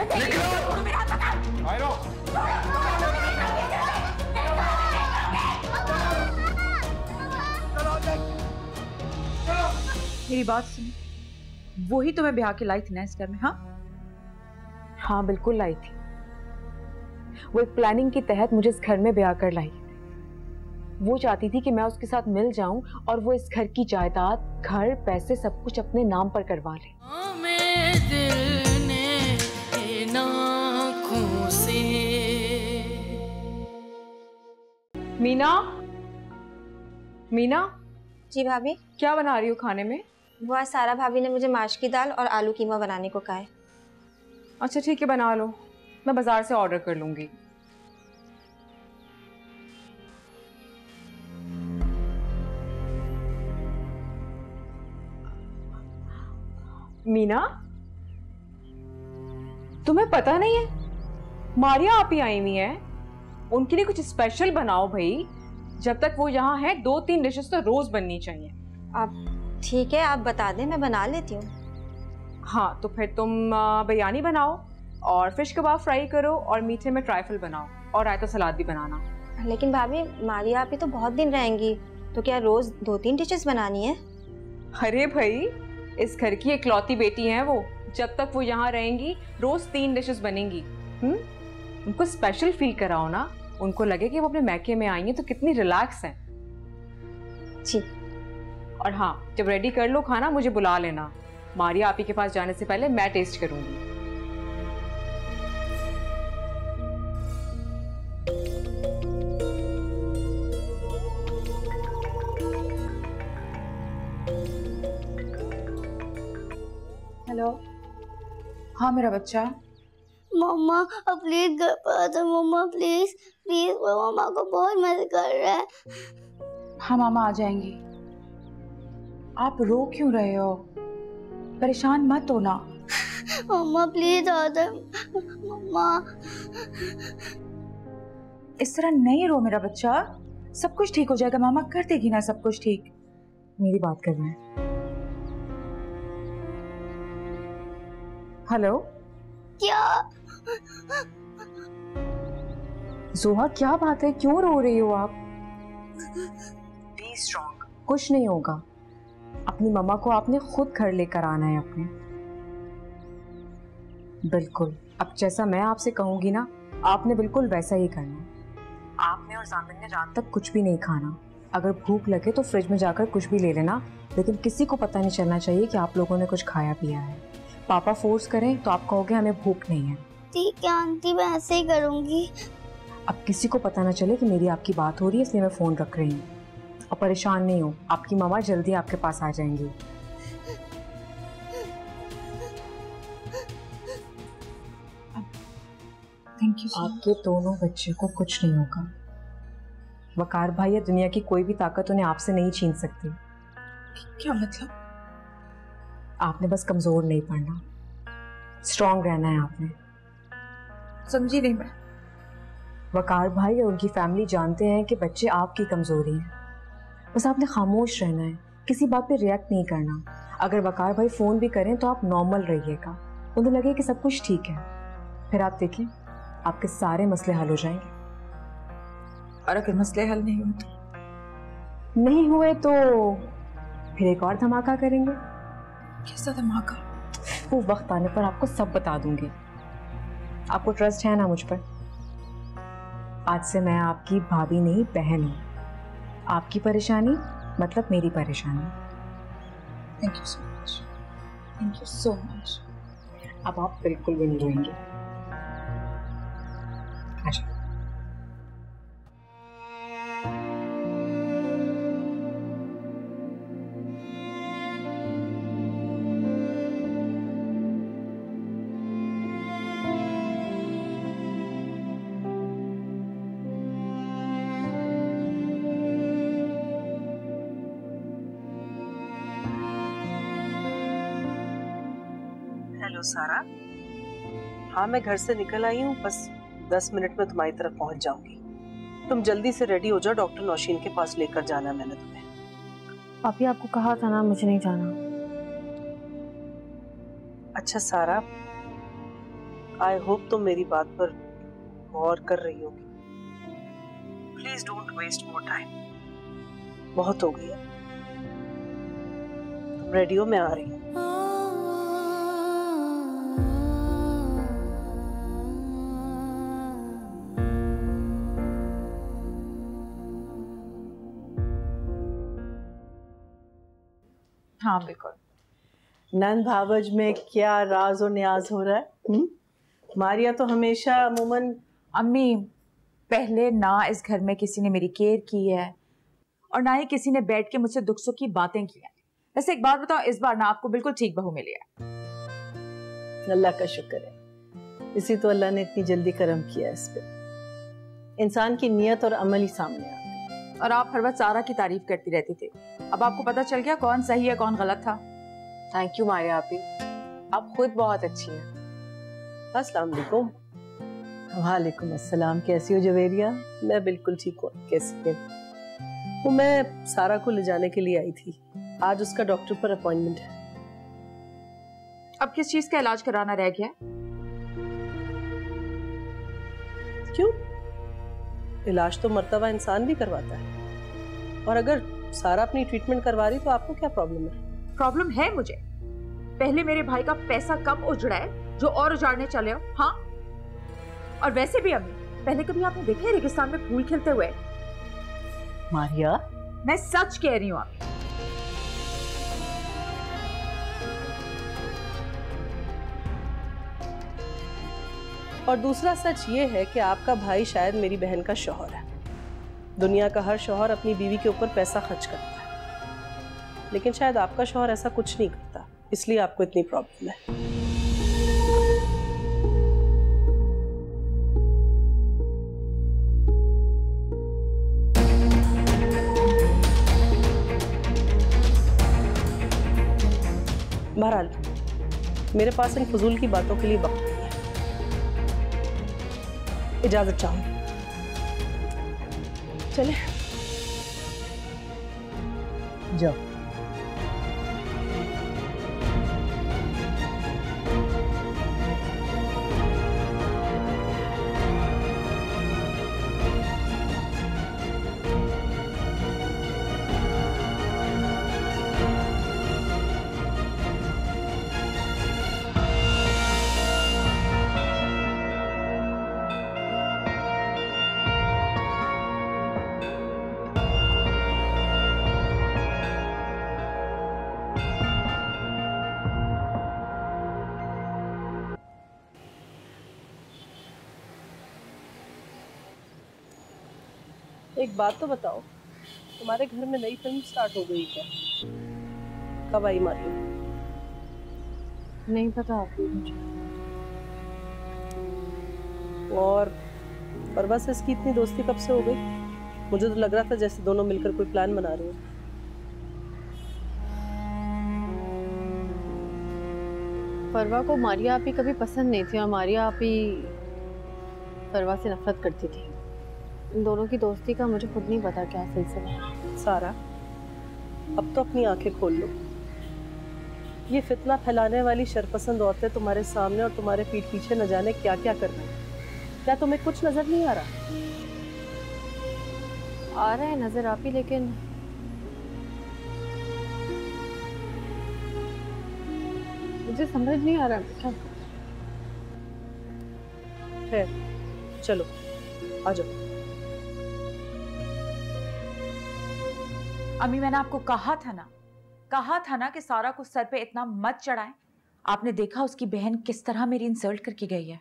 मेरी बात सुन, वो ही तुम्हें ब्याह के लाई थी ना इस घर में? हाँ हाँ बिल्कुल लाई थी। वो एक प्लानिंग के तहत मुझे इस घर में ब्याह कर लाई। वो चाहती थी कि मैं उसके साथ मिल जाऊं और वो इस घर की जायदाद, घर, पैसे सब कुछ अपने नाम पर करवा ले। मीना, मीना। जी भाभी। क्या बना रही हो खाने में? वो आज सारा भाभी ने मुझे माश की दाल और आलू कीमा बनाने को कहा है। अच्छा ठीक है, बना लो, मैं बाजार से ऑर्डर कर लूंगी। मीना, तुम्हें पता नहीं है मारिया आप ही आई हुई है? उनके लिए कुछ स्पेशल बनाओ भाई। जब तक वो यहाँ है 2-3 डिशेस तो रोज बननी चाहिए। आप ठीक है, आप बता दें, मैं बना लेती हूँ। हाँ तो फिर तुम बिरयानी बनाओ और फिश कबाब फ्राई करो और मीठे में ट्राइफल बनाओ और रायता सलाद भी बनाना। लेकिन भाभी मारिया आप ही तो बहुत दिन रहेंगी, तो क्या रोज 2-3 डिशेस बनानी है? अरे भाई, इस घर की इकलौती बेटी है वो। जब तक वो यहाँ रहेंगी रोज 3 डिशेस बनेंगी। उनको स्पेशल फील कराओ ना, उनको लगे कि वो अपने मैके में आई हैं तो कितनी रिलैक्स हैं। जी। और हाँ, जब रेडी कर लो खाना मुझे बुला लेना। मारिया आपी के पास जाने से पहले मैं टेस्ट करूंगी। हेलो। हाँ मेरा बच्चा। मम्मा अब प्लीज घर पर आ जाओ मम्मा, प्लीज प्लीज, वो मम्मा को बहुत मदद कर रहा है। हाँ मामा आ जाएंगे। आप रो क्यों रहे हो? परेशान मत हो ना। मम्मा प्लीज आ जाओ मम्मा। इस तरह नहीं रो मेरा बच्चा, सब कुछ ठीक हो जाएगा, मामा कर देगी ना सब कुछ ठीक। मेरी बात कर रहे हैं। हेलो। क्या? जोहा क्या बात है, क्यों रो रही हो आप? बी स्ट्रॉन्ग, कुछ नहीं होगा। अपनी मम्मा को आपने खुद घर लेकर आना है अपने। बिल्कुल, अब जैसा मैं आपसे कहूंगी ना आपने बिल्कुल वैसा ही करना है। आपने और जामिन ने रात तक कुछ भी नहीं खाना। अगर भूख लगे तो फ्रिज में जाकर कुछ भी ले लेना, लेकिन किसी को पता नहीं चलना चाहिए कि आप लोगों ने कुछ खाया पिया है। पापा फोर्स करें तो आप कहोगे हमें भूख नहीं है। ठीक है आंटी, मैं ऐसे ही करूंगी। अब किसी को पता ना चले कि मेरी आपकी बात हो रही है, इसलिए मैं फोन रख रही हूँ। और परेशान नहीं हो, आपकी मामा जल्दी आपके पास आ जाएंगी। Thank you. आपके दोनों बच्चे को कुछ नहीं होगा। वकार भाई या दुनिया की कोई भी ताकत उन्हें आपसे नहीं छीन सकती। क्या मतलब? आपने बस कमजोर नहीं पड़ना, स्ट्रांग रहना है आपने। समझी नहीं मैं। वकार भाई और उनकी फैमिली जानते हैं कि बच्चे आपकी कमजोरी है। बस आपने खामोश रहना है, किसी बात पे रिएक्ट नहीं करना। अगर वकार भाई फोन भी करें तो आप नॉर्मल रहिएगा, उन्हें लगे कि सब कुछ ठीक है। फिर आप देखिए आपके सारे मसले हल हो जाएंगे। और अगर मसले हल नहीं हुए तो फिर एक और धमाका करेंगे। कैसा धमाका? वो वक्त आने पर आपको सब बता दूंगी। आपको ट्रस्ट है ना मुझ पर? आज से मैं आपकी भाभी नहीं बहन हूँ। आपकी परेशानी मतलब मेरी परेशानी। Thank you so much, thank you so much. अब आप बिल्कुल भी नहीं रोएंगे। अच्छा। हेलो सारा। हाँ मैं घर से निकल आई हूँ, बस 10 मिनट में तुम्हारी तरफ पहुंच जाऊंगी। तुम जल्दी से रेडी हो जाओ, डॉक्टर नौशीन के पास लेकर जाना है मैंने तुम्हें। पापी आपको कहा था ना मुझे नहीं जाना। अच्छा सारा, आई होप तुम मेरी बात पर गौर कर रही होगी। Please don't waste more time, बहुत हो गया। तुम रेडी हो? मैं आ रही हूँ। हाँ बिल्कुल। नंद भावज में क्या राज और न्याज हो रहा है? मारिया तो हमेशा अमूमन। अम्मी, पहले ना इस घर में किसी ने मेरी केयर की है और ना ही किसी ने बैठ के मुझसे दुख सुख की बातें की हैं। वैसे एक बात बताओ, इस बार ना आपको बिल्कुल ठीक बहू मिली है। अल्लाह का शुक्र है, इसी तो अल्लाह ने इतनी जल्दी करम किया इस पे। इंसान की नीयत और अमल ही सामने आते हैं। और आप हर वक्त सारा की तारीफ करती रहती थी, अब आपको पता चल गया कौन सही है कौन गलत था। थैंक यू मारिया आपी, आप खुद बहुत अच्छी हैं। अस्सलाम वालेकुम। वालेकुम अस्सलाम। कैसी हो जवेरिया? मैं बिल्कुल ठीक हूँ। कैसी है? वो मैं सारा को ले जाने के लिए आई थी, आज उसका डॉक्टर पर अपॉइंटमेंट है। अब किस चीज का इलाज कराना रह गया है? क्यों? इलाज तो मर्तबा इंसान भी करवाता है, और अगर सारा अपनी ट्रीटमेंट करवा रही तो आपको क्या प्रॉब्लम है? प्रॉब्लम है मुझे। पहले मेरे भाई का पैसा कम उजड़ा है जो और उजाड़ने चले हो। हाँ, और वैसे भी अम्मी, पहले कभी आपने देखा है रेगिस्तान में फूल खिलते हुए? मारिया, मैं सच कह रही हूँ अम्मी। और दूसरा सच ये है कि आपका भाई शायद मेरी बहन का शौहर है। दुनिया का हर शौहर अपनी बीवी के ऊपर पैसा खर्च करता है, लेकिन शायद आपका शौहर ऐसा कुछ नहीं करता, इसलिए आपको इतनी प्रॉब्लम है। बहरहाल मेरे पास इन फजूल की बातों के लिए वक्त नहीं है। इजाजत चाहूंगी। चले जाओ। एक बात तो बताओ, तुम्हारे घर में नई फिल्म स्टार्ट हो गई क्या? कब आई मारिया? नहीं पता आपको मुझे। और परवा से इसकी इतनी दोस्ती कब से हो गई? मुझे तो लग रहा था जैसे दोनों मिलकर कोई प्लान बना रहे हो। परवा को मारिया आपी कभी पसंद नहीं थी और मारिया आपी परवा से नफरत करती थी। इन दोनों की दोस्ती का मुझे खुद नहीं पता क्या सिलसिला है। सारा, अब तो अपनी आंखें खोल लो। ये फितना फैलाने वाली शरपसंद औरतें तुम्हारे सामने और तुम्हारे पीठ पीछे न जाने क्या क्या कर रही हैं। क्या तुम्हें कुछ नजर नहीं आ रहा? आ रहा है नजर आपी, लेकिन मुझे समझ नहीं आ रहा क्या। खैर चलो आ जाओ। अम्मी, मैंने आपको कहा था ना कि सारा को सर पे इतना मत चढ़ाएं। आपने देखा उसकी बहन किस तरह मेरी इंसल्ट करके गई है।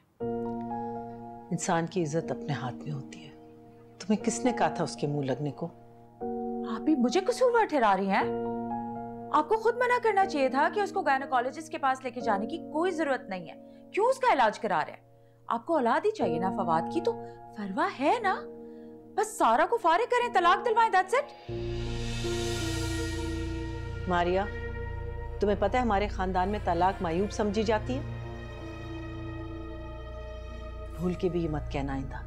इंसान की इज्जत अपने हाथ में होती है। तुम्हें किसने कहा था उसके मुंह लगने को? आप भी मुझे कसूरवार ठहरा रही हैं? आपको खुद मना करना चाहिए था कि उसको गायनेकोलॉजिस्ट के पास लेके जाने की कोई जरूरत नहीं है। क्यों उसका इलाज करा रहे हैं? आपको औलाद ही चाहिए ना फवाद की, तो फरवा है ना, बस सारा को फारिग करें, तलाक दिलवाएं, दैट्स इट। मारिया, तुम्हें पता है हमारे खानदान में तलाक मायूब समझी जाती है। भूल के भी ये मत कहना आइंदा।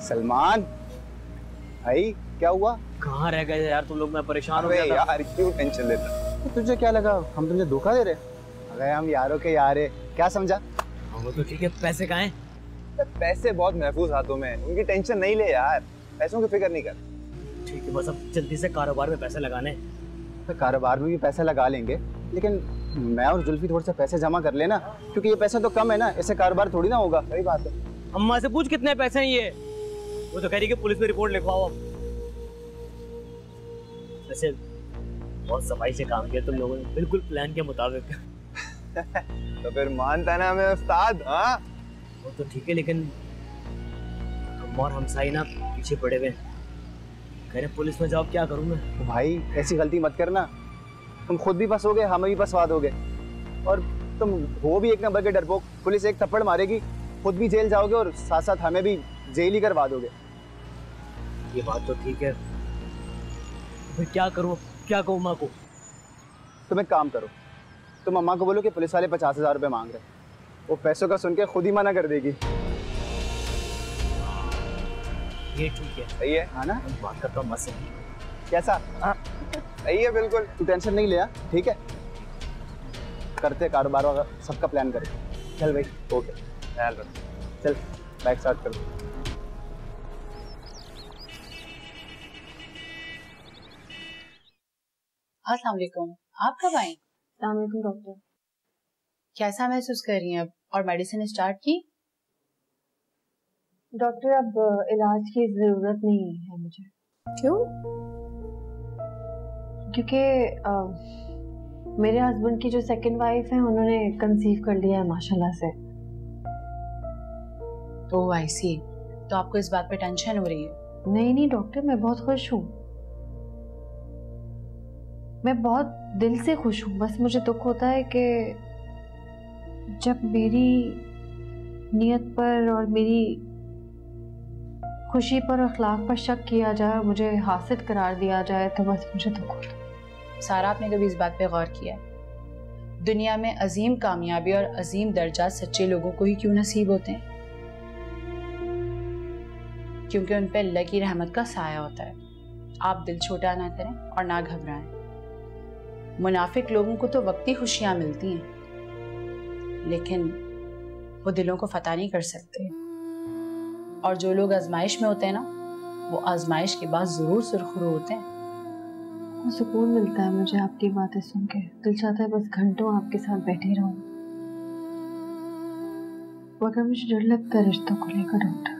सलमान भाई क्या हुआ? कहाँ रह गए यार तुम लोग? मैं परेशान हो गया था। यार क्यों टेंशन लेता? तो तुझे क्या लगा हम तुझे धोखा दे रहे? अरे हम यारों के यार है, क्या समझा? वो तो ठीक है, पैसे कहाँ हैं? पैसे बहुत महफूज हाथों में, उनकी टेंशन नहीं ले यार, पैसों की फिक्र नहीं कर। ठीक है, बस अब जल्दी से कारोबार में पैसे लगाने। तो कारोबार में भी पैसे लगा लेंगे, लेकिन मैं और जुल्फी थोड़े से पैसे जमा कर लेना, क्योंकि ये पैसे तो कम है ना, इससे कारोबार थोड़ी ना होगा। सही बात है। अम्मा से पूछ कितने पैसे हैं ये। वो तो कह रही कि पुलिस में रिपोर्ट लिखवाओ। वैसे बहुत सफाई से काम किया तुम लोगों ने, बिल्कुल प्लान के मुताबिक। तो फिर मानता ना हमें उस्ताद? हाँ वो तो ठीक है, लेकिन हम और हमसाई ना पीछे पड़े हुए। कह रहे पुलिस में जाओ, क्या करूँ मैं? तो भाई ऐसी गलती मत करना, तुम खुद भी फंसोगे, हमें भी फंसवा दोगे, और तुम हो भी एक नंबर के डरपोक। पुलिस एक थप्पड़ मारेगी, खुद भी जेल जाओगे और साथ साथ हमें भी जेल ही करवा दोगे। ये बात तो ठीक है, फिर क्या करूँ? क्या कहूँ माँ को? तुम एक काम करो, तुम अम्मा को बोलो कि पुलिस वाले 50,000 रुपये मांग रहे, वो पैसों का सुन के खुद ही मना कर देगी। ये ठीक है। सही है, हाँ ना? बात करता हूँ मत। कैसा? हाँ सही है बिल्कुल, तू टेंशन नहीं लिया, ठीक है? करते कारोबार वाला सबका प्लान करते। चल भाई, ओके, ख्याल रख। चल बाइक स्टार्ट कर। अस्सलाम वालेकुम, आप कब आई? अस्सलाम वालेकुम डॉक्टर। कैसा महसूस कर रही हैं अब, और मेडिसिन स्टार्ट की? डॉक्टर अब इलाज की जरूरत नहीं है मुझे। क्यों? क्योंकि मेरे हस्बैंड की जो सेकंड वाइफ है उन्होंने कंसीव कर लिया है माशाल्लाह से। ओह आई सी, तो आपको इस बात पे टेंशन हो रही है? नहीं डॉक्टर, मैं बहुत खुश हूँ, मैं बहुत दिल से खुश हूँ। बस मुझे दुख होता है कि जब मेरी नियत पर और मेरी खुशी पर और अखलाक पर शक किया जाए, मुझे हासिद करार दिया जाए, तो बस मुझे दुख होता है। सारा, आपने कभी इस बात पे गौर किया है दुनिया में अजीम कामयाबी और अजीम दर्जा सच्चे लोगों को ही क्यों नसीब होते हैं? क्योंकि उन पे अल्लाह की रहमत का साया होता है। आप दिल छोटा ना करें और ना घबराएं। मुनाफिक लोगों को तो वक्ती खुशियां मिलती हैं, लेकिन वो दिलों को फतह नहीं कर सकते। और जो लोग आजमाइश में होते हैं ना, वो आजमाइश के बाद जरूर सुरखरू होते हैं। सुकून मिलता है मुझे आपकी बातें सुन के, दिल चाहता है बस घंटों आपके साथ बैठी रहूं। मगर मुझे डर लगता है रिश्तों को लेकर डॉक्टर,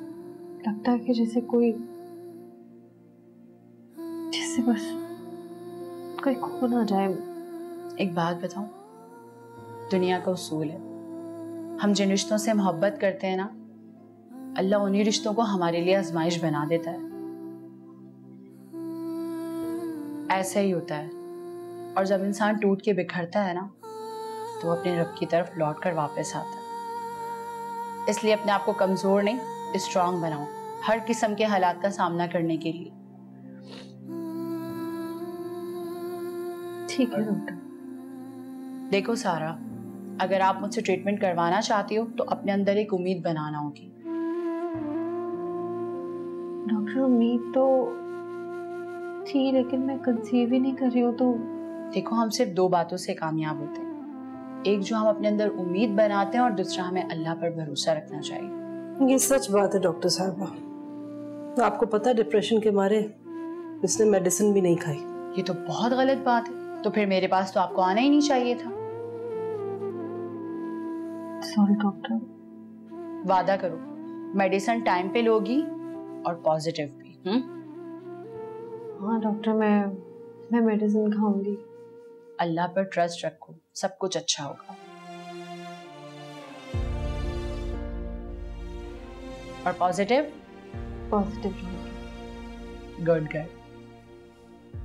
लगता है कि जैसे बस कोई खो ना जाए। एक बात बताऊं, दुनिया का उसूल है, हम जिन रिश्तों से मोहब्बत करते हैं ना, अल्लाह उन्हीं रिश्तों को हमारे लिए आजमाइश बना देता है। ऐसा ही होता है। और जब इंसान टूट के बिखरता है ना, तो अपने रब की तरफ लौट कर वापस आता है। इसलिए अपने आप को कमजोर नहीं, स्ट्रांग बनाओ हर किस्म के हालात का सामना करने के लिए। ठीक है डॉक्टर। देखो सारा, अगर आप मुझसे ट्रीटमेंट करवाना चाहती हो तो अपने अंदर एक उम्मीद बनाना होगी। डॉक्टर उम्मीद तो थी, लेकिन मैं कंसीव ही नहीं कर रही हूँ। तो देखो, हम सिर्फ दो बातों से कामयाब होते हैं, एक जो हम अपने अंदर उम्मीद बनाते हैं और दूसरा हमें अल्लाह पर भरोसा रखना चाहिए। ये सच बात है डॉक्टर साहबा, आपको पता है डिप्रेशन के मारे इसने मेडिसिन भी नहीं खाई। ये तो बहुत गलत बात है। तो फिर मेरे पास तो आपको आना ही नहीं चाहिए था। Sorry doctor. वादा करो मेडिसिन टाइम पे लोगी और पॉजिटिव भी। हाँ डॉक्टर, मैं मेडिसिन खाऊंगी। अल्लाह पर ट्रस्ट रखो, सब कुछ अच्छा होगा। और positive good.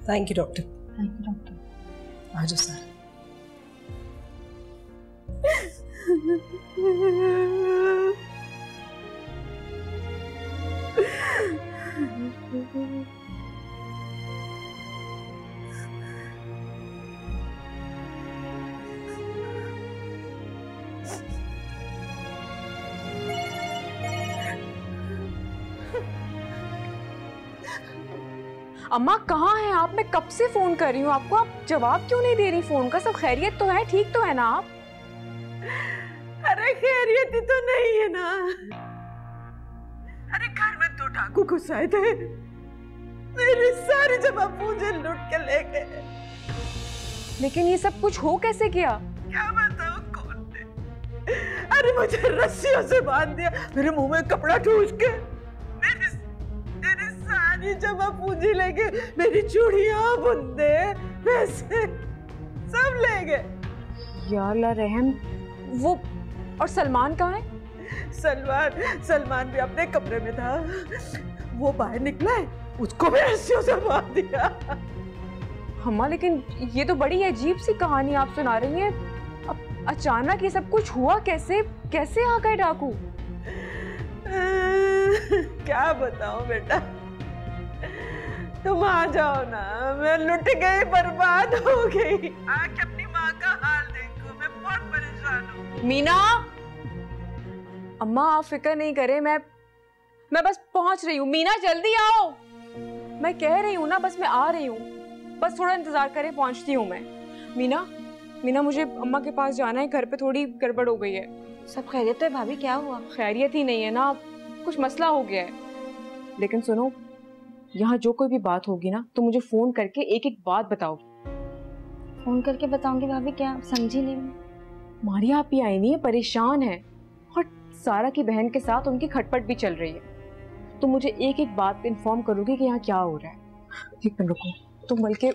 Thank you doctor. Thank you doctor. आ जाओ सर। अम्मा कहाँ हैं आप? मैं कब से फोन कर रही हूँ आपको, आप जवाब क्यों नहीं दे रही फोन का? सब खैरियत तो है, ठीक तो है ना आप? अरे खैरियत ही तो नहीं है ना। अरे घर में 2 डाकू घुस आए थे, मेरी सारी जमा पूंजी लूट के ले गए। लेकिन ये सब कुछ हो कैसे गया? क्या बताऊं कौन ने? अरे मुझे रस्सियों से बांध दिया, मेरे मुंह में कपड़ा ठूस के मेरी सारी जमा पूंजी ले गए, मेरी चूड़ियां, बुंदे, पैसे सब ले गए। या अल्लाह रहम। वो और सलमान कहाँ है? सलमान भी अपने कमरे में था, वो बाहर निकला है, उसको भी रस्सियों से बांध दिया। अम्मा लेकिन ये तो बड़ी अजीब सी कहानी आप सुना रही हैं। अब अचानक ये सब कुछ हुआ कैसे? कैसे आ गए डाकू? क्या बताऊं बेटा, तुम आ जाओ ना, मैं लुट गई, बर्बाद हो गई। आके अपनी माँ का हाल देखो, मैं बहुत परेशान हूँ। मीना, अम्मा आप फिक्र नहीं करें, मैं बस पहुंच रही हूँ। मीना जल्दी आओ, मैं कह रही हूँ ना, बस मैं आ रही हूँ, बस थोड़ा इंतजार करें, पहुंचती हूँ मैं। मीना मुझे अम्मा के पास जाना है, घर पे थोड़ी गड़बड़ हो गई है। सब खैरियत है भाभी? क्या हुआ? खैरियत ही नहीं है ना, कुछ मसला हो गया है। लेकिन सुनो, यहाँ जो कोई भी बात होगी ना तो मुझे फोन करके एक एक बात बताओगी। फोन करके बताऊंगी भाभी, क्या समझी नहीं? मारिया आप ही आई नहीं है, परेशान है, और सारा की बहन के साथ उनकी खटपट भी चल रही है, तो मुझे एक एक बात इन्फॉर्म करोगी कि यहाँ क्या हो रहा है। एक मिनट रुको, तुम बल्कि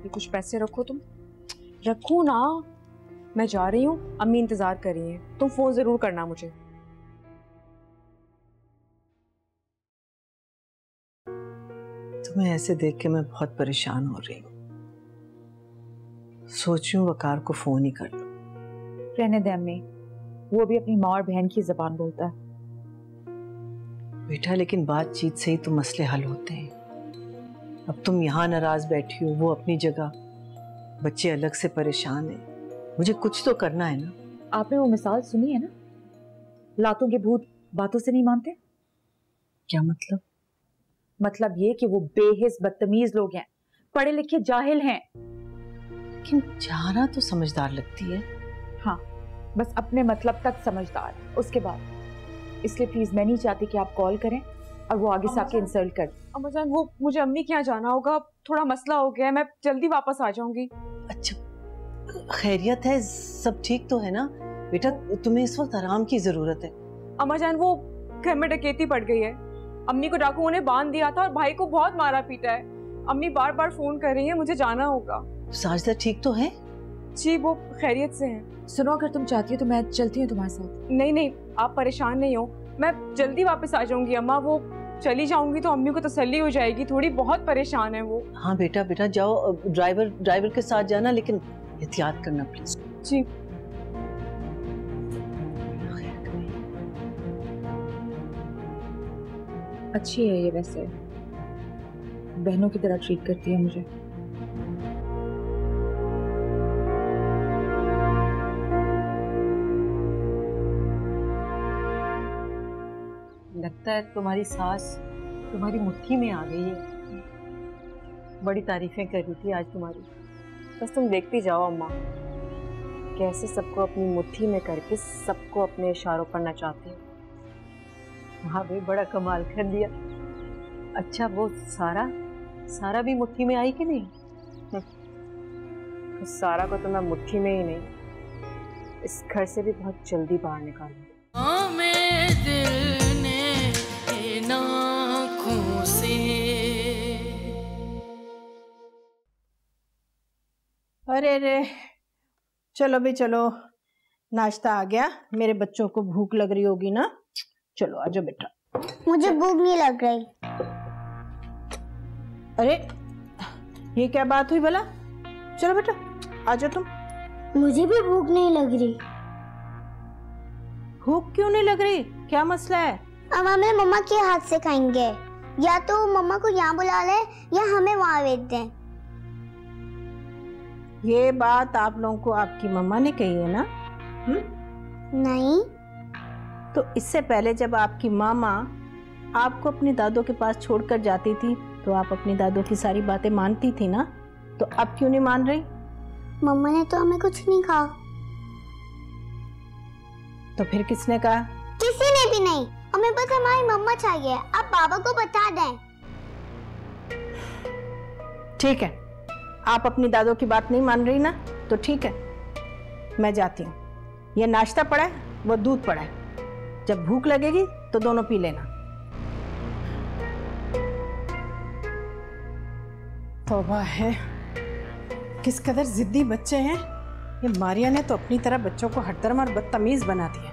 ये कुछ पैसे रखो, तुम रखो ना, मैं जा रही हूँ, अम्मी इंतजार कर रही हैं, तुम फोन जरूर करना मुझे। तुम्हें ऐसे देख के मैं बहुत परेशान हो रही हूँ, सोच रही हूँ वकार को फोन ही कर लूं। रहने दे अम्मी, वो भी अपनी माँ और बहन की जबान बोलता है। बेटा लेकिन बातचीत से ही तो मसले हल होते हैं। अब तुम यहाँ नाराज बैठी हो, वो अपनी जगह, बच्चे अलग से परेशान हैं, मुझे कुछ तो करना है ना। आपने वो मिसाल सुनी है ना, लातों के भूत बातों से नहीं मानते। क्या मतलब? मतलब ये कि वो बेहिस बदतमीज लोग हैं, पढ़े लिखे जाहिल हैं। लेकिन जारा तो समझदार लगती है। हाँ, बस अपने मतलब तक समझदार, उसके बाद। इसलिए प्लीज मैं नहीं चाहती कि आप कॉल करें और वो आगे से आके इंसल्ट कर। अम्मा जान, वो मुझे अम्मी के यहाँ जाना होगा, थोड़ा मसला हो गया है, मैं जल्दी वापस आ जाऊंगी। अच्छा, खैरियत है? सब ठीक तो है ना बेटा? तुम्हें इस वक्त आराम की जरूरत है। अम्मा जान, वो घर में डकैती पड़ गई है, अम्मी को डाकुओं ने बांध दिया था और भाई को बहुत मारा पीटा है। अम्मी बार बार फोन कर रही है, मुझे जाना होगा। साजिदा ठीक तो है? जी, वो खैरियत से हैं। सुनो, अगर तुम चाहती हो तो मैं चलती हूँ तुम्हारे साथ। नहीं, आप परेशान नहीं हो, मैं जल्दी वापस आ जाऊंगी अम्मा। वो चली जाऊंगी तो अम्मी को तसल्ली हो जाएगी, थोड़ी बहुत परेशान है वो। हाँ बेटा जाओ, ड्राइवर के साथ जाना, लेकिन एहतियात करना प्लीज। जी। अच्छी है ये, वैसे बहनों की तरह ट्रीट करती है मुझे। लगता है तुम्हारी सास तुम्हारी मुट्ठी में आ गई है। बड़ी तारीफें कर रही थी आज तुम्हारी। बस तुम देखती जाओ अम्मा, कैसे सबको अपनी मुट्ठी में करके सबको अपने इशारों पर नचाती है। हाँ भाई, बड़ा कमाल कर दिया। अच्छा, वो सारा भी मुट्ठी में आई कि नहीं? तो सारा को तो मैं मुट्ठी में ही नहीं, इस घर से भी बहुत जल्दी बाहर निकालूंगी। अरे चलो भी चलो, नाश्ता आ गया, मेरे बच्चों को भूख लग रही होगी ना। चलो आ जाओ बेटा। मुझे भूख नहीं लग रही। अरे ये क्या बात हुई भला? चलो बेटा आ जाओ तुम। मुझे भी भूख नहीं लग रही। भूख क्यों नहीं लग रही? क्या मसला है? अब हम मम्मा के हाथ से खाएंगे, या तो मम्मा को यहाँ बुला ले या हमें वहाँ भेज दें। ये बात आप लोगों को आपकी मम्मा ने कही है ना? नहीं। तो इससे पहले जब आपकी मामा आपको अपने दादों के पास छोड़कर जाती थी तो आप अपनी दादों की सारी बातें मानती थी ना, तो अब क्यों नहीं मान रही? मम्मा ने तो हमें कुछ नहीं कहा। तो फिर किसने कहा? किसी ने भी नहीं, हमें बस हमारी मम्मा चाहिए। आप बाबा को बता दें। ठीक है, आप अपनी दादों की बात नहीं मान रही ना, तो ठीक है, मैं जाती हूँ। ये नाश्ता पड़ा है, वो दूध पड़ा है, जब भूख लगेगी तो दोनों पी लेना। तौबा है, किस कदर जिद्दी बच्चे हैं। ये मारिया ने तो अपनी तरह बच्चों को हठधर्म और बदतमीज बना दिया।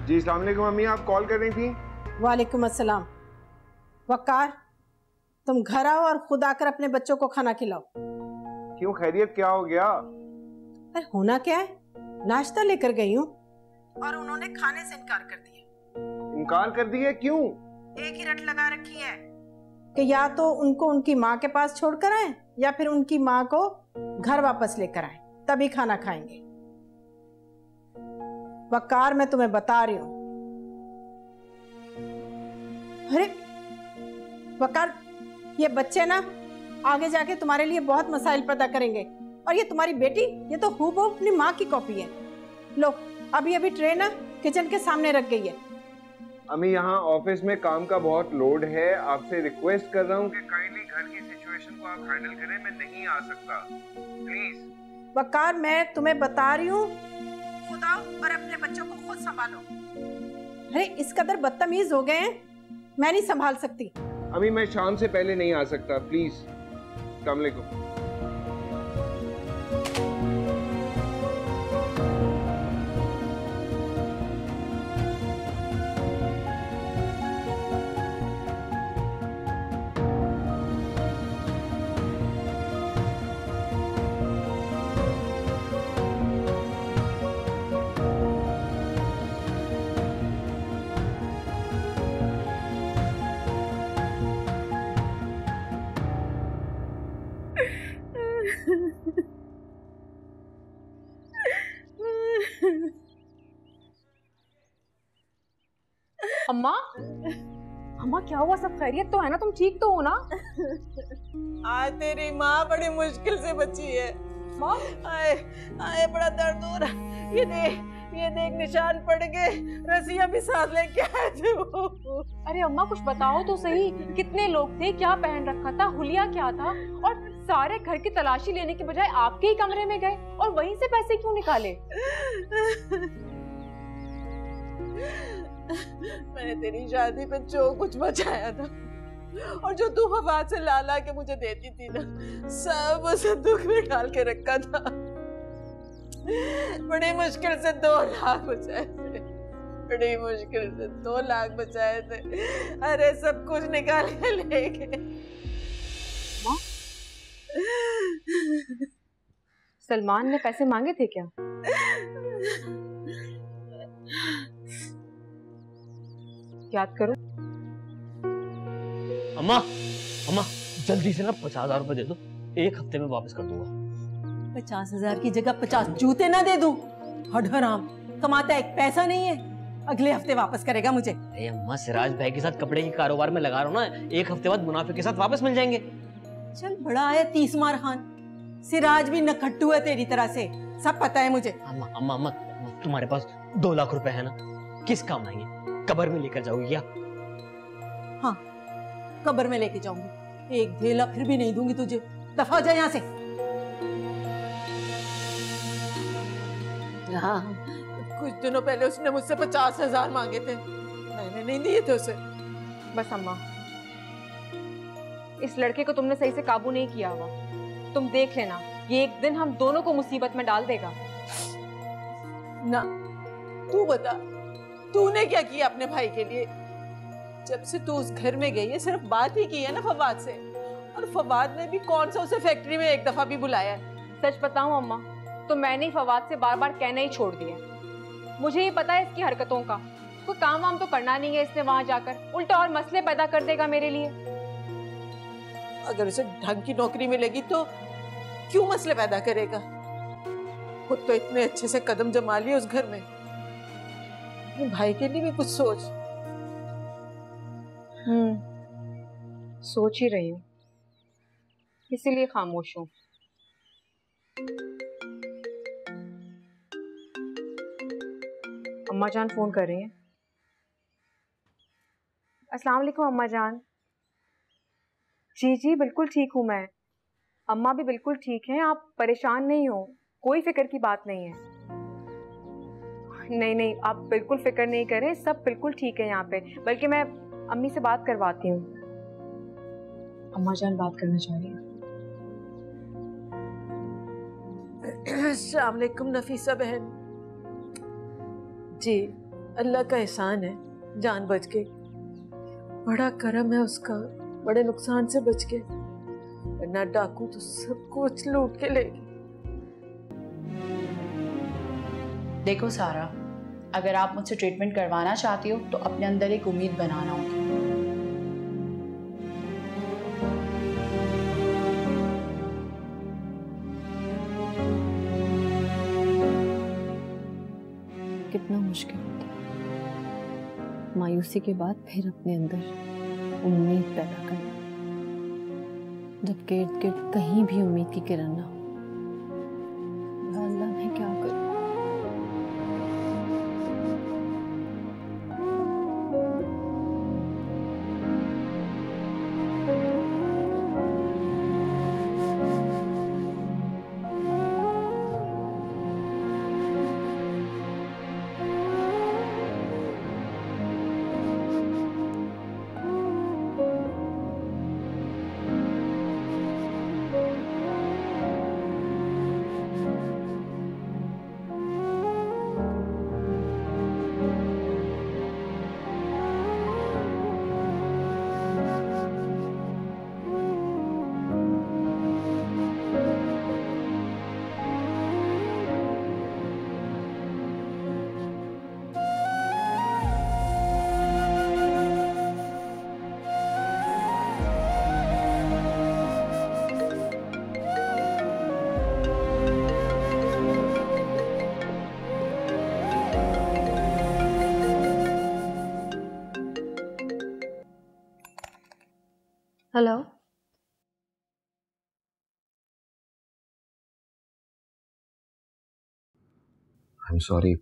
जी अस्सलाम वालेकुम मम्मी, आप कॉल कर रही थी? वालेकुम अस्सलाम। वकार, तुम घर आओ और खुद आकर अपने बच्चों को खाना खिलाओ। क्यों, खैरियत क्या हो गया? अरे होना क्या है, नाश्ता लेकर गई हूँ और उन्होंने खाने से इनकार कर दिया। इनकार कर दिया? क्यों? एक ही रट लगा रखी है कि या तो उनको उनकी माँ के पास छोड़कर आए या फिर उनकी माँ को घर वापस लेकर आए, तभी खाना खाएंगे। वकार, मैं तुम्हें बता रही हूँ। अरे वकार, ये बच्चे ना आगे जाके तुम्हारे लिए बहुत मसाइल पैदा करेंगे। और ये तुम्हारी बेटी, ये तो हूबहू अपनी माँ की कॉपी है। लो, अभी अभी ट्रे ना किचन के सामने रख गई है। अम्मी, यहाँ ऑफिस में काम का बहुत लोड है, आपसे रिक्वेस्ट कर रहा हूँ कि काइंडली घर की सिचुएशन को आप हैंडल करें, मैं नहीं आ सकता, प्लीज। वकार, मैं तुम्हें बता रही हूँ, खुद आओ और अपने बच्चों को खुद संभालो। अरे इस कदर बदतमीज हो गए हैं, मैं नहीं संभाल सकती। अम्मी, मैं शाम से पहले नहीं आ सकता, प्लीज। अस्सलाम वालेकुम। अम्मा, अम्मा क्या हुआ? सब खैरियत तो है ना? तुम ठीक तो हो ना? आज तेरी माँ बड़ी मुश्किल से बची है। माँ? आए आए, बड़ा दर्द हो रहा। ये देख निशान पड़ गए, रसिया भी साथ लेके आए थे वो। अरे अम्मा कुछ बताओ तो सही, कितने लोग थे, क्या पहन रखा था, हुलिया क्या था, और सारे घर की तलाशी लेने के बजाय आपके ही कमरे में गए और वहीं से पैसे क्यों निकाले? मैंने तेरी शादी पे जो कुछ बचाया था और जो तू हवा से ला ला के मुझे देती थी ना, सब संदूक में डाल के रखा था। बड़ी मुश्किल से 2 लाख बचाए थे, बड़ी मुश्किल से 2 लाख बचाए थे। अरे सब कुछ निकाल के ले गए। सलमान ने पैसे मांगे थे क्या? याद करो। अम्मा, अम्मा जल्दी से ना 50,000 रुपए दे दो, 1 हफ्ते में वापस कर दूंगा। 50,000 की जगह 50 जूते ना दे दूं? हराम, कमाता एक पैसा नहीं है, अगले हफ्ते वापस करेगा मुझे। अरे अम्मा, सिराज भाई के साथ कपड़े के कारोबार में लगा रहा हूँ ना, 1 हफ्ते बाद मुनाफे के साथ वापस मिल जाएंगे। चल बड़ा है 30 मार खान, सिराज भी नखट्टू है तेरी तरह से, सब पता है मुझे। अम्मा अम्मा अम्मा, तुम्हारे पास 2 लाख रुपए है ना, किस काम आएंगे? कब्र में लेकर जाओगी क्या? हाँ, कब्र में लेके जाऊंगी, एक ढेला फिर भी नहीं दूंगी तुझे। दफा हो जा यहाँ से। हाँ, कुछ दिनों पहले उसने मुझसे 50,000 मांगे थे, मैंने नहीं दिए थे उसे। बस अम्मा, इस लड़के को तुमने सही से काबू नहीं किया हुआ। तुम देख लेना, ये एक दिन हम दोनों को मुसीबत में डाल देगा। ना, तू बता, तूने क्या किया अपने भाई के लिए? जब से तू उस घर में गई है सिर्फ बात ही की है ना फवाद से, और फवाद ने भी कौन सा उसे फैक्ट्री में एक दफा भी बुलाया है? सच बताऊं अम्मा, तो मैंने ही फवाद से बार बार कहना ही छोड़ दिया। मुझे ही पता है इसकी हरकतों का, कोई काम वाम तो करना नहीं है इसने वहां जाकर, उल्टा और मसले पैदा कर देगा मेरे लिए। अगर उसे ढंग की नौकरी मिलेगी तो क्यों मसले पैदा करेगा? खुद तो इतने अच्छे से कदम जमा लिए उस घर में, अपने भाई के लिए भी कुछ सोच। सोच ही रही हूँ, इसीलिए खामोश हूँ। अम्मा जान फोन कर रही हैं। अस्सलाम वालेकुम अम्मा जान। जी जी बिल्कुल ठीक हूँ मैं। अम्मा भी बिल्कुल ठीक हैं, आप परेशान नहीं हो, कोई फिक्र की बात नहीं है। नहीं नहीं, आप बिल्कुल फिक्र नहीं करें, सब बिल्कुल ठीक है यहाँ पे। बल्कि मैं अम्मी से बात करवाती हूँ। अम्मा जान बात करना चाह रही हैं। अस्सलाम वालेकुम नफीसा बहन। जी अल्लाह का एहसान है, जान बच गई। बड़ा करम है उसका, बड़े नुकसान से बच गए, वरना डाकू तो सब कुछ लूट के ले गए। देखो सारा, अगर आप मुझसे ट्रीटमेंट करवाना चाहती हो तो अपने अंदर एक उम्मीद बनाना होगी। कितना मुश्किल होता है मायूसी के बाद फिर अपने अंदर उम्मीद पैदा करना, जबकि इर्द गिर्द कहीं भी उम्मीद की किरण ना हो। या अल्लाह मैं क्या करूं? हेलो, आई एम सॉरी,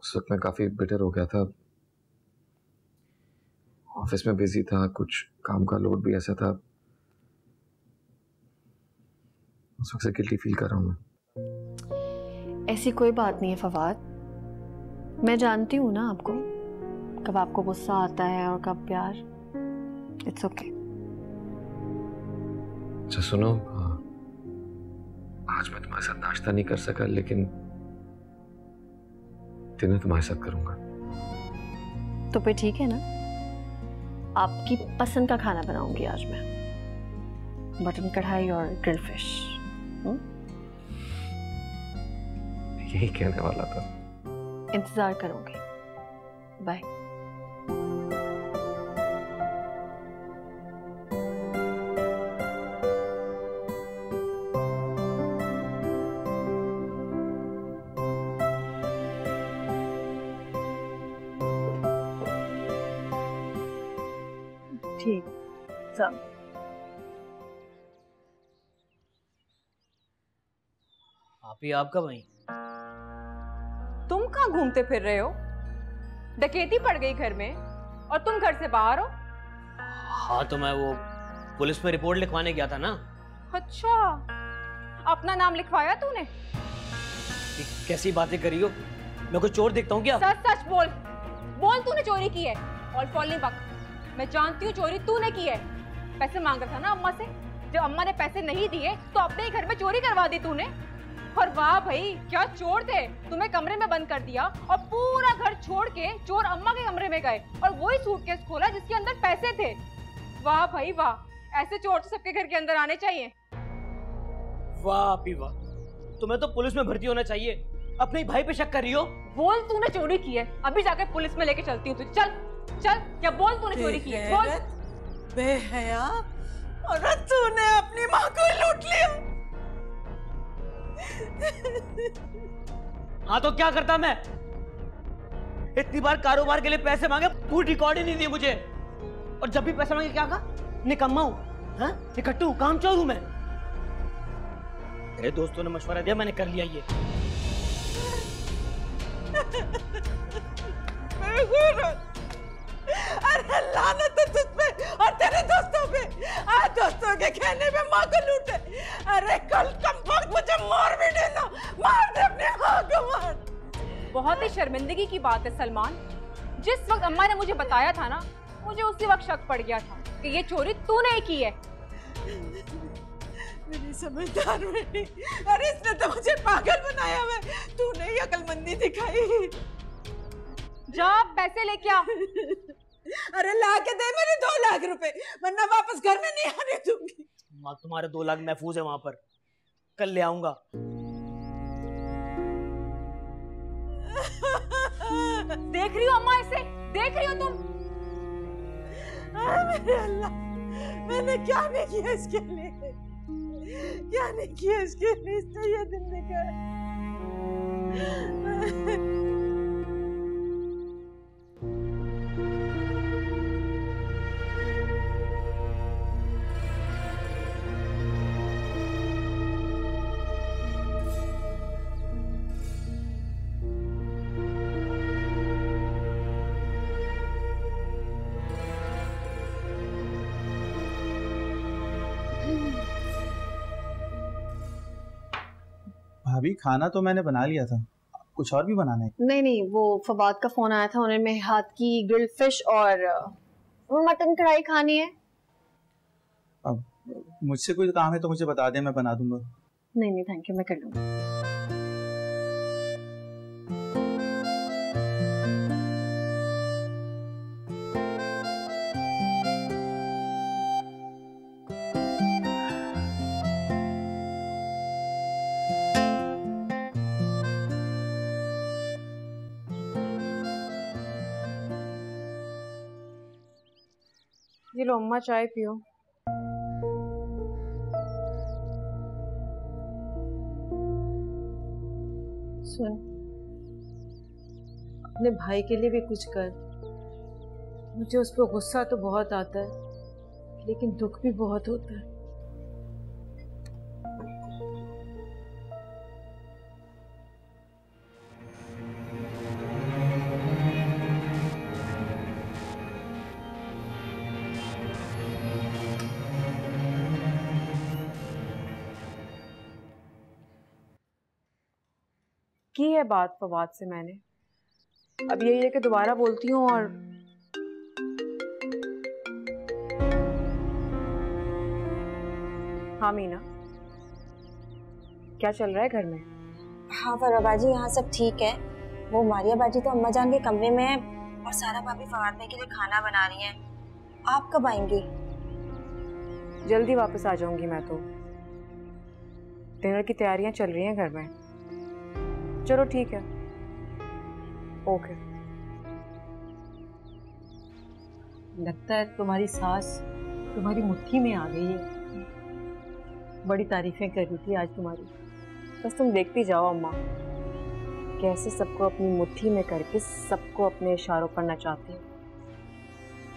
उस वक्त मैं काफी बिटर हो गया था। ऑफिस में बिजी था, कुछ काम का लोड भी ऐसा था, उस वक्त से गिल्टी फील कर रहा हूँ मैं। ऐसी कोई बात नहीं है फवाद, मैं जानती हूँ ना आपको, कब आपको गुस्सा आता है और कब प्यार। It's okay. अच्छा सुनो, आज मैं तुम्हारे साथ नाश्ता नहीं कर सका, लेकिन डिनर तुम्हारे साथ करूंगा। तो फिर ठीक है ना, आपकी पसंद का खाना बनाऊंगी आज मैं, मटन कढ़ाई और ग्रिल फिश। यही कहने वाला था। इंतजार करूंगी। बाय। ठीक सब। आप ही, आप कब आई? तुम कहाँ घूमते फिर रहे हो? डकैती पड़ गई घर में और तुम घर से बाहर हो? हाँ तो मैं वो पुलिस में रिपोर्ट लिखवाने गया था ना। अच्छा, अपना नाम लिखवाया तूने? कैसी बातें करी हो, मैं कोई चोर दिखता हूँ क्या? सच सच बोल, बोल तूने चोरी की है। और फॉलोइंग बक, मैं जानती हूँ चोरी तूने की है। पैसे मांग रहा था ना अम्मा से, जब अम्मा ने पैसे नहीं दिए तो अपने ही घर में चोरी करवा दी तूने। और वाह भाई, क्या चोर थे, तुम्हें कमरे में बंद कर दिया और पूरा घर छोड़ के चोर अम्मा के कमरे में गए और वही सूटकेस खोला जिसके अंदर पैसे थे। वाह भाई वाह, ऐसे चोर तो सबके घर के अंदर आने चाहिए। वाह भी वाह, तुम्हें तो पुलिस में भर्ती होना चाहिए, अपने भाई पे शक कर रही हो। बोल तूने चोरी की है, अभी जाके पुलिस में लेके चलती हूँ तुझे। चल चल, क्या बोल तूने चोरी की है, बोल। बेहया औरत, तूने अपनी माँ को लूट लिया। हाँ तो क्या करता मैं? इतनी बार कारोबार के लिए पैसे मांगे, पूरी रिकॉर्ड ही नहीं दी मुझे। और जब भी पैसे मांगे क्या कहा? निकम्मा हूं, हाँ? निकट्टू हूं, कामचोर हूं मैं। मेरे दोस्तों ने मशवरा दिया, मैंने कर लिया ये। अरे लानत है तुझ पे और तेरे दोस्तों पे। आज दोस्तों के कहने पे माँ को लूटे। अरे कल कम वक्त मुझे मार भी देना, मार दे अपने माँ को, मार। बहुत ही शर्मिंदगी की बात है सलमान, जिस वक्त अम्मा ने मुझे बताया था ना, मुझे उसी वक्त शक पड़ गया था कि ये चोरी तूने की है। मेरी समझदार बेटी, अरे इसने तो मुझे पागल बनाया है, तूने ही अकलमंदी दिखाई। जा पैसे लेके आ। अरे ला के दे मेरे 2 लाख रुपए, वरना वापस घर में नहीं आने दूंगी। माँ तुम्हारे 2 लाख महफूज है वहां पर, कल ले आऊंगा। देख रही हो अम्मा, इसे देख रही हो तुम? मेरे अल्लाह, मैंने क्या नहीं किया इसके लिए, क्या नहीं किया इसके लिए, इसने ये दिन दिखाया। भाभी खाना तो मैंने बना लिया था, कुछ और भी बनाना है? नहीं नहीं, वो फवाद का फोन आया था, उन्हें मेरे हाथ की ग्रिल्ड फिश और मटन कढ़ाई खानी है। अब मुझसे कोई काम है तो मुझे बता दे, मैं बना दूंगा। नहीं नहीं थैंक यू, मैं कर लूंगी। ये लो अम्मा, चाय पियो। सुन, अपने भाई के लिए भी कुछ कर। मुझे उस पर गुस्सा तो बहुत आता है, लेकिन दुख भी बहुत होता है। की है बात फवाद से मैंने, अब यही है कि दोबारा बोलती हूँ। और हाँ मीना, क्या चल रहा है घर में? हाँ फरा बाजी, यहाँ सब ठीक है। वो मारिया बाजी तो अम्मा जान के कमरे में है और सारा भाभी फवाद भाई के लिए खाना बना रही हैं। आप कब आएंगी? जल्दी वापस आ जाऊंगी मैं तो, डिनर की तैयारियां चल रही हैं घर में। चलो ठीक है, ओके। लगता है तुम्हारी सास तुम्हारी मुट्ठी में आ गई है, बड़ी तारीफें कर रही थी आज तुम्हारी। बस तुम देखती जाओ अम्मा, कैसे सबको अपनी मुट्ठी में करके सबको अपने इशारों पर नचाती है।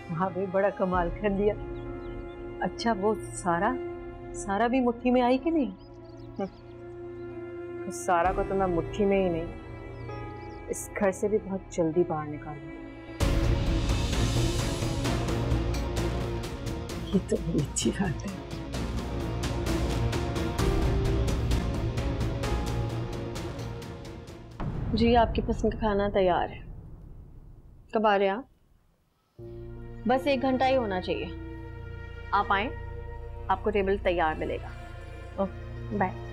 हाँ भाई, बड़ा कमाल कर दिया। अच्छा वो सारा भी मुट्ठी में आई कि नहीं? तो सारा को तो मैं मुट्ठी में ही नहीं, इस घर से भी बहुत जल्दी बाहर निकालूंगी। ये तो बड़ी अच्छी बात है। जी आपकी पसंद का खाना तैयार है, कब आ रहे हैं आप? बस 1 घंटा ही होना चाहिए। आप आए, आपको टेबल तैयार मिलेगा। Okay bye.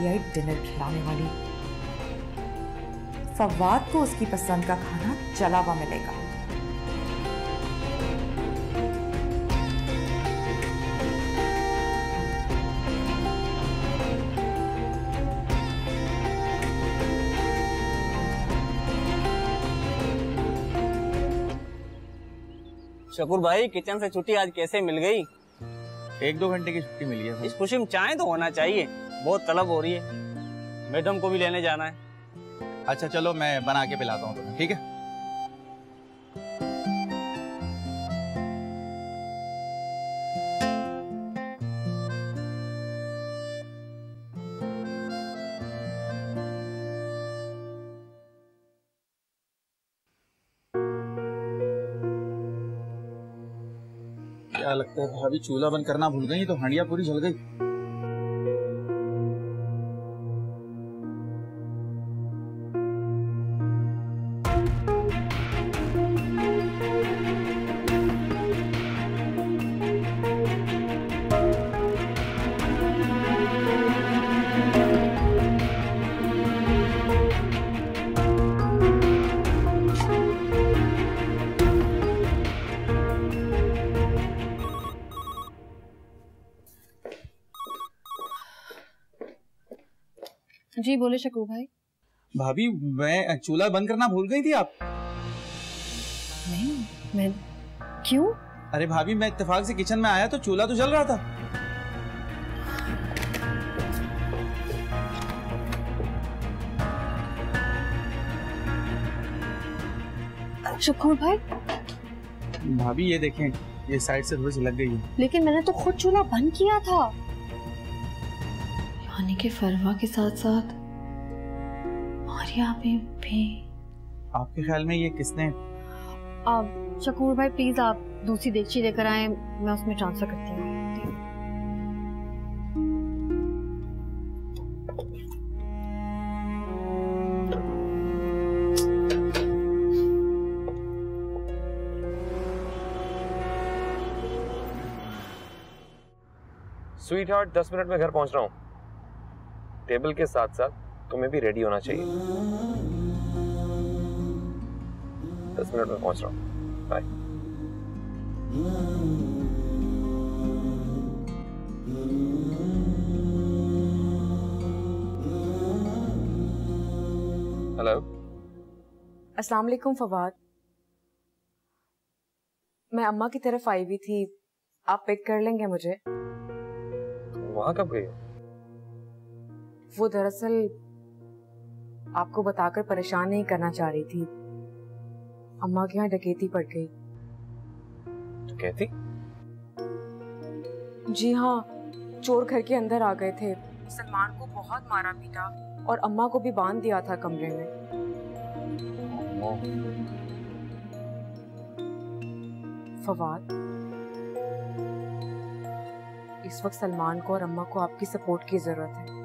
चली आई डिनर खिलाने वाली। फवाद को उसकी पसंद का खाना जला हुआ मिलेगा। शकूर भाई, किचन से छुट्टी आज कैसे मिल गई? 1-2 घंटे की छुट्टी मिली है। इस खुशी में चाय तो होना चाहिए, बहुत तलब हो रही है। मैडम को भी लेने जाना है। अच्छा चलो, मैं बना के पिलाता हूँ तुम्हें, ठीक है? क्या लगता है भाभी चूल्हा बंद करना भूल गई तो हांडिया पूरी जल गई। जी बोले शकूर भाई। भाभी मैं चूल्हा बंद करना भूल गई थी आप। नहीं, मैं क्यों? अरे भाभी, मैं इत्तेफाक से किचन में आया तो चूल्हा तो जल रहा था। शकूर भाई। भाभी ये देखें, ये साइड से थोड़ी सी लग गई है। लेकिन मैंने तो खुद चूल्हा बंद किया था। यानी कि फरवा के साथ साथ मारिया भी। आपके ख्याल में ये किसने? शकूर भाई प्लीज आप दूसरी देगची लेकर आए, मैं उसमें ट्रांसफर करती हूँ। स्वीट हार्ट, 10 मिनट में घर पहुंच रहा हूँ। टेबल के साथ साथ तुम्हें भी रेडी होना चाहिए। 10 मिनट में पहुंच रहा हूँ। बाय। हेलो। अस्सलाम वालेकुम फवाद। मैं अम्मा की तरफ आई हुई थी, आप पिक कर लेंगे मुझे? वहां कब गई? वो दरअसल आपको बताकर परेशान नहीं करना चाह रही थी। अम्मा के यहाँ डकैती पड़ गई। डकैती? जी हाँ, चोर घर के अंदर आ गए थे। सलमान को बहुत मारा पीटा और अम्मा को भी बांध दिया था कमरे में। फवाद, इस वक्त सलमान को और अम्मा को आपकी सपोर्ट की जरूरत है।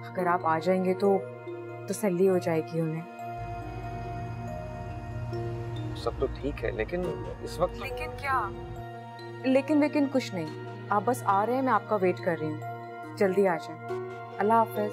अगर आप आ जाएंगे तो तसल्ली हो जाएगी उन्हें। सब तो ठीक है, लेकिन इस वक्त लेकिन क्या? लेकिन कुछ नहीं। आप बस आ रहे हैं, मैं आपका वेट कर रही हूँ। जल्दी आ जाए। अल्लाह हाफिज।